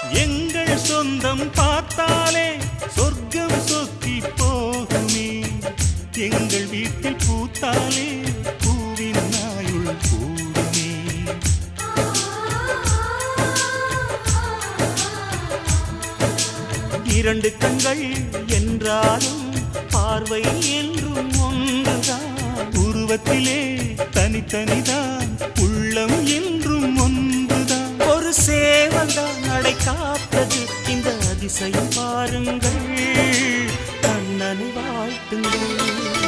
எங்கள் சொந்தம் பார்த்தாலே சொர்க்கம் சொத்தி போகுமே. எங்கள் வீட்டில் பூத்தாலே பூவின் நாயுள் கூடுமே. இரண்டு கண்கள் என்றாலும் பார்வை என்றும் ஒன்றுதான். உருவத்திலே தனித்தனிதான், உள்ளம் என்றும் ஒன்றுதான். ஒரு சேவல்தான் நடை காத்தது, இந்த அதிசயம் பாருங்கள். கண்ணனை வாழ்த்துங்கள்.